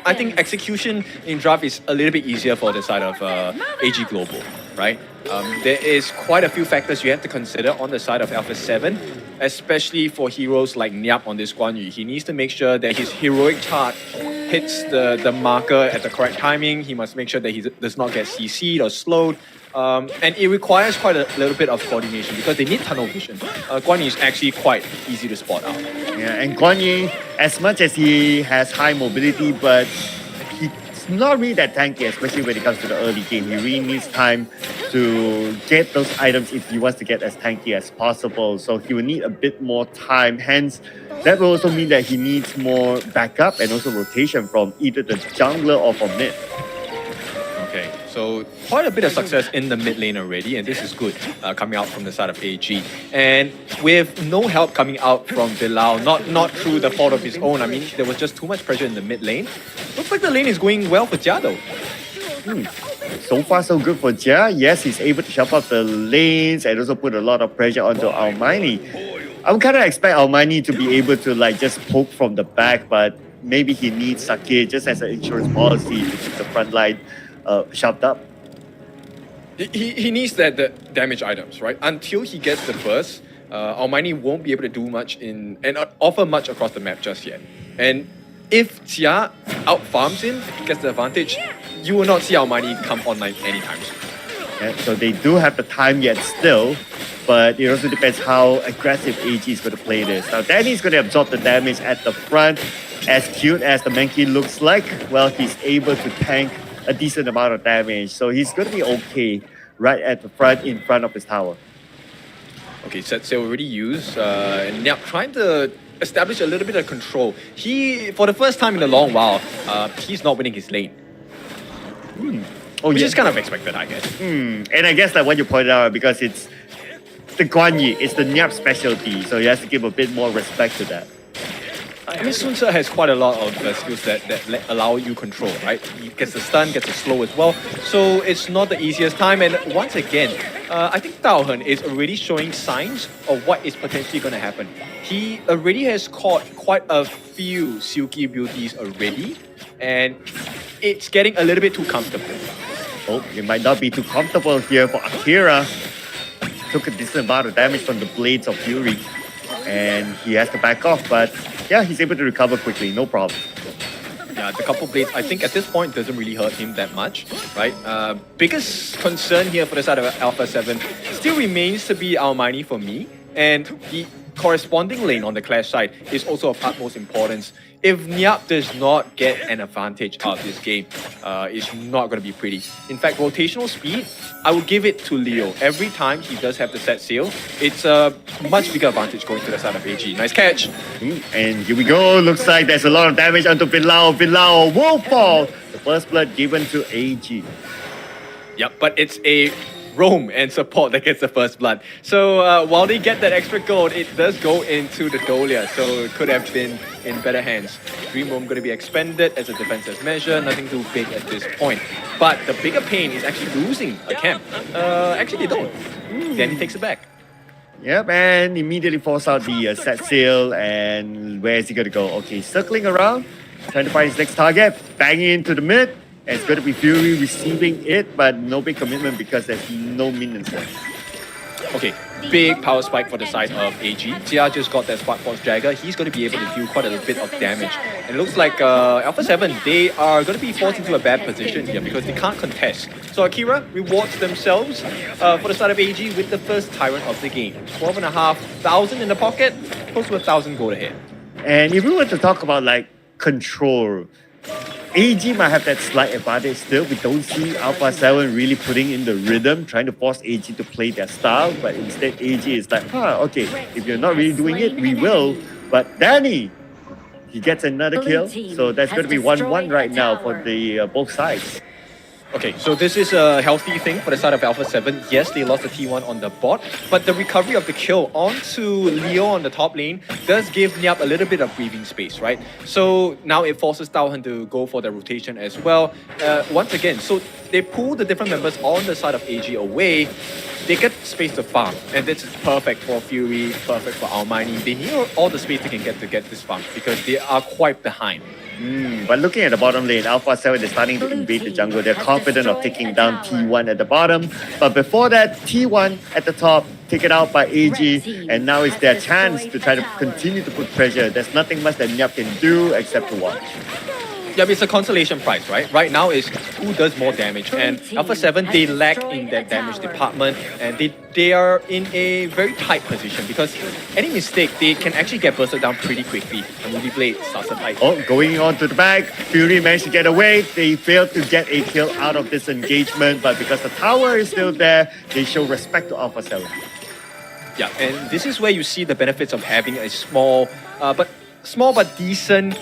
I think execution in draft is a little bit easier for the side of AG Global, right? There is quite a few factors you have to consider on the side of Alpha 7, especially for heroes like Nyap on this Guan Yu. He needs to make sure that his heroic charge hits the marker at the correct timing. He must make sure that he does not get CC'd or slowed. And it requires quite a little bit of coordination because they need tunnel vision. Guan Yu is actually quite easy to spot out. Yeah, and Guan Yu, as much as he has high mobility, but he's not really that tanky, especially when it comes to the early game. He really needs time to get those items if he wants to get as tanky as possible. So he will need a bit more time. Hence, that will also mean that he needs more backup and also rotation from either the jungler or from mid. Okay, so quite a bit of success in the mid lane already, and this is good coming out from the side of AG. And with no help coming out from Bilal, not through the fault of his own. I mean, there was just too much pressure in the mid lane. Looks like the lane is going well for Jia though. So far, so good for Jia. Yes, he's able to chop up the lanes and also put a lot of pressure onto Almighty. I would kind of expect Almighty to be able to like just poke from the back, but maybe he needs Sake just as an insurance policy to keep the front line sharped up. He needs the damage items, right? Until he gets the burst, Almighty won't be able to do much and offer much across the map just yet. And if Jia out farms him, gets the advantage, you will not see Almighty come online anytime soon. Yeah, so they do have the time yet still, but it also depends how aggressive AG is going to play this. Now, Danny's going to absorb the damage at the front. As cute as the Mankey looks like, well, he's able to tank a decent amount of damage. So he's going to be okay right at the front, in front of his tower. Okay, set sail already used. And Nyap trying to establish a little bit of control. He, for the first time in a long while, he's not winning his lane. Oh, Which yeah. is kind of expected, I guess. And I guess like what you pointed out, because it's the Guan Yu, it's the Nyap specialty, so you have to give a bit more respect to that. I mean, Sun Tzu has quite a lot of skills that allow you control, right? He gets the stun, gets the slow as well. So it's not the easiest time. And once again, I think Dao Hen is already showing signs of what is potentially going to happen. He already has caught quite a few Silky Beauties already. And it's getting a little bit too comfortable. Oh, it might not be too comfortable here for Akira. Took a decent amount of damage from the Blades of Fury. And he has to back off, but yeah, he's able to recover quickly, no problem. Yeah, the couple blades, I think at this point doesn't really hurt him that much, right? Biggest concern here for the side of Alpha 7 still remains to be Almighty for me, and the corresponding lane on the Clash side is also of utmost importance. If Nyap does not get an advantage out of this game, it's not going to be pretty. In fact, rotational speed, I would give it to Leo. Every time he does have the set sail, it's a much bigger advantage going to the side of AG. Nice catch. And here we go. Looks like there's a lot of damage onto Bilal. Bilal will fall. The first blood given to AG. Yep, but it's a roam and support that gets the first blood. So while they get that extra gold, it does go into the Dolia, so it could have been in better hands. Dream Roam going to be expended as a defensive measure, nothing too big at this point. But the bigger pain is actually losing a camp. Actually they don't. Then he takes it back. Yep, and immediately force out the set sail, and where is he going to go? Okay, circling around, trying to find his next target, banging into the mid. And it's going to be Fury receiving it, but no big commitment because there's no minions there. Okay, big power spike for the side of AG. Jia just got that Spark Force Jagger. He's going to be able to deal quite a little bit of damage. And it looks like Alpha 7, they are going to be forced into a bad position here because they can't contest. So Akira rewards themselves for the side of AG with the first Tyrant of the game. 12,500 in the pocket, close to 1,000 gold ahead. And if we were to talk about like control, AG might have that slight advantage still. We don't see Alpha 7 really putting in the rhythm, trying to force AG to play their style, but instead AG is like, okay, if you're not really doing it, we will. But Danny, he gets another kill, so that's going to be 1-1 right now for the both sides. Okay, so this is a healthy thing for the side of Alpha 7. Yes, they lost the T1 on the bot, but the recovery of the kill onto Leo on the top lane does give Nyap a little bit of breathing space, right? So now it forces Dao Hen to go for the rotation as well. Once again, so they pull the different members on the side of AG away. They get space to farm, and this is perfect for Fury, perfect for Almighty. They need all the space they can get to get this farm because they are quite behind. But looking at the bottom lane, Alpha 7 is starting to invade the jungle. They're confident of taking down T1 at the bottom. But before that, T1 at the top, taken out by AG. And now it's their chance to try to continue to put pressure. There's nothing much that Nyap can do except to watch. Yeah, it's a consolation prize, right? Right now is who does more damage, and Alpha 7, they lack in that damage department, and they are in a very tight position because any mistake, they can actually get bursted down pretty quickly. And Ruby Blade starts a fight. Oh, going on to the back, Fury managed to get away. They failed to get a kill out of this engagement, but because the tower is still there, they show respect to Alpha 7. Yeah, and this is where you see the benefits of having a small but decent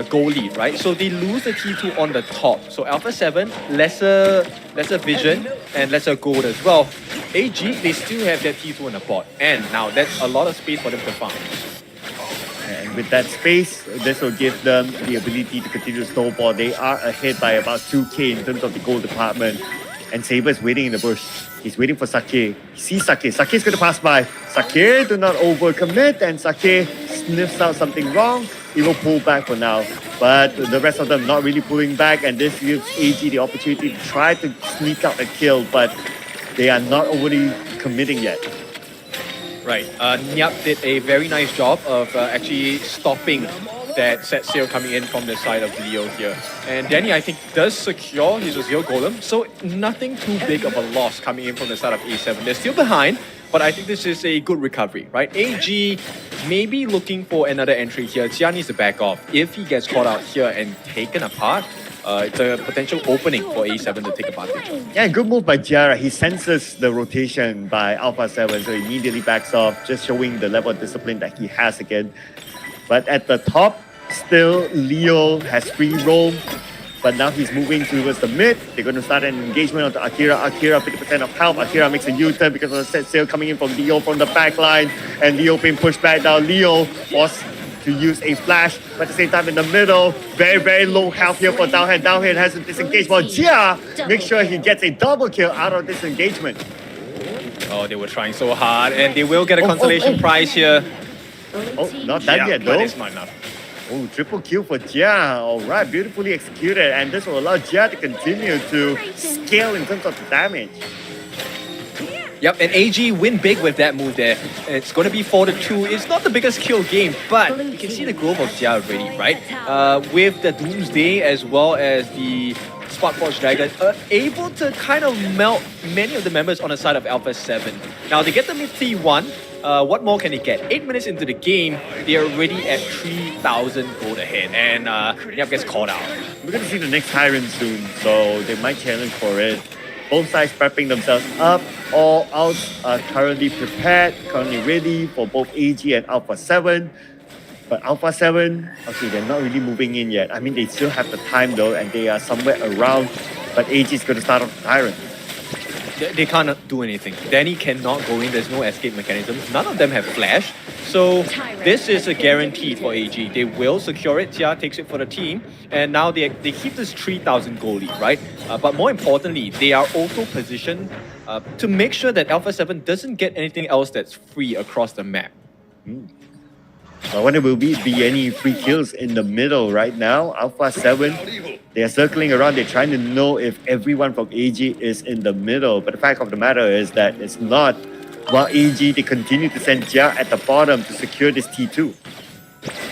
goal lead, right? So they lose the T2 on the top. So Alpha 7, lesser vision and lesser gold as well. AG, they still have that T2 on the bot. And now that's a lot of space for them to farm. And with that space, this will give them the ability to continue to snowball. They are ahead by about 2k in terms of the gold department. And Saber is waiting in the bush. He's waiting for Sake. He sees Sake. Sake's going to pass by. Sake, do not overcommit. And Sake sniffs out something wrong. He will pull back for now. But the rest of them not really pulling back. And this gives AG the opportunity to try to sneak out a kill. But they are not overly committing yet. Right. Nyap did a very nice job of actually stopping that set sail coming in from the side of Leo here. And Danny, I think, does secure his Azure Golem, so nothing too big of a loss coming in from the side of A7. They're still behind, but I think this is a good recovery, right? AG may be looking for another entry here. Tia needs to back off. If he gets caught out here and taken apart, it's a potential opening for A7 to take advantage of. Yeah, good move by Jara. He senses the rotation by Alpha 7, so he immediately backs off, just showing the level of discipline that he has again. But at the top, still Leo has free roam, but now he's moving towards the mid. They're going to start an engagement onto Akira. Akira, 50% of health. Akira makes a U-turn because of the set sail coming in from Leo from the back line, and Leo being pushed back down. Leo was to use a flash, but at the same time in the middle, very low health here for Downhand. Downhand has to disengage, while Jia makes sure he gets a double kill out of this engagement. Oh, they were trying so hard, and they will get a consolation prize here. Oh, not done yet though. But it's not enough. Oh, triple kill for Jia. Alright, beautifully executed, and this will allow Jia to continue to scale in terms of the damage. Yep, and AG win big with that move there. It's going to be 4-2. It's not the biggest kill game, but you can see the growth of Jia already, right? With the Doomsday as well as the Sparkforge Dragon, able to kind of melt many of the members on the side of Alpha 7. Now, they get the mid T1. What more can they get? 8 minutes into the game, they're already at 3,000 gold ahead, and Nyap gets caught out. We're going to see the next Tyrant soon, so they might challenge for it. Both sides prepping themselves up. All outs are currently prepared, currently ready for both AG and Alpha 7. But Alpha 7, okay, they're not really moving in yet. I mean, they still have the time though, and they are somewhere around. But AG is going to start off the Tyrant. They can't do anything. Danny cannot go in. There's no escape mechanism. None of them have flash. So this is a guarantee for AG. They will secure it. Tia takes it for the team. And now they keep this 3,000 goal lead, right? But more importantly, they are also positioned to make sure that Alpha 7 doesn't get anything else that's free across the map. I wonder will be any free kills in the middle right now. Alpha 7, they are circling around. They're trying to know if everyone from AG is in the middle. But the fact of the matter is that it's not. While AG, they continue to send Jia at the bottom to secure this T2.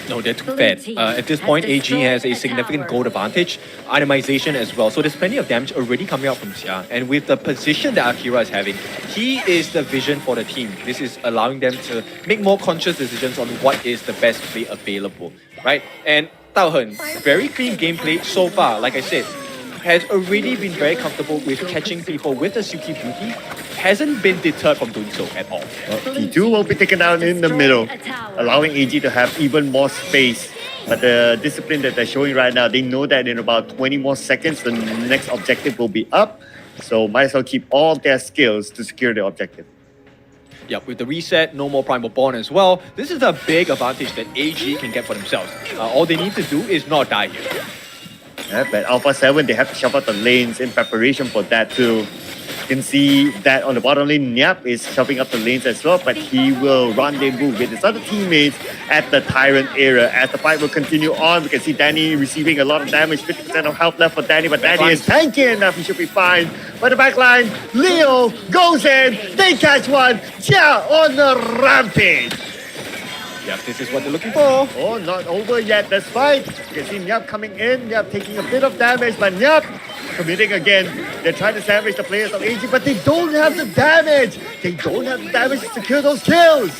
No, they're too fed. At this point, AG has a significant gold advantage, itemization as well. So there's plenty of damage already coming out from Xia. And with the position that Akira is having, he is the vision for the team. This is allowing them to make more conscious decisions on what is the best play available, right? And Dao Hen, very clean gameplay so far, like I said, has already been very comfortable with catching people with the Silky Beauty, hasn't been deterred from doing so at all. T2 will be taken down in the middle, allowing AG to have even more space. But the discipline that they're showing right now, they know that in about 20 more seconds, the next objective will be up. So might as well keep all their skills to secure the objective. Yeah, with the reset, no more Primal Bond as well. This is a big advantage that AG can get for themselves. All they need to do is not die here. Yeah, but Alpha 7, they have to shove out the lanes in preparation for that too. You can see that on the bottom lane, Nyap is shoving up the lanes as well, but he will rendezvous with his other teammates at the Tyrant area. As the fight will continue on, we can see Danny receiving a lot of damage, 50% of health left for Danny, but Danny is tanky enough, he should be fine. But the backline, Leo goes in, they catch one, Chia on the rampage. Yes, this is what they're looking for. Oh, not over yet, this fight. You can see Nyap coming in, Nyap taking a bit of damage, but Nyap committing again. They're trying to sandwich the players of AG, but they don't have the damage. They don't have the damage to secure those kills.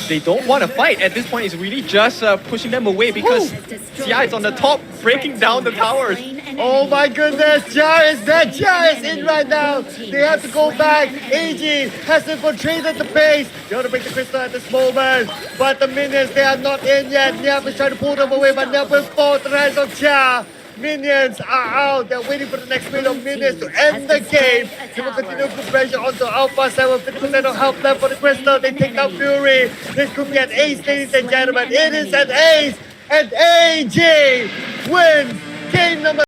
They don't want to fight. At this point, it's really just pushing them away because Tia is on the top, breaking down the towers. Oh my goodness, Jar is there, Jar is in right now. They have to go back. AG has infiltrated the base. They want to break the crystal at this moment. But the minions, they are not in yet. Nyap is trying to pull them away, but Nyap will fall the rest of Jar. Minions are out. They're waiting for the next wave of minions to end the game. They will continue to put pressure onto Alpha 7. 50% of health left for the crystal. They take out Fury. This could be an ace, ladies and gentlemen. It is an ace. And AG wins game number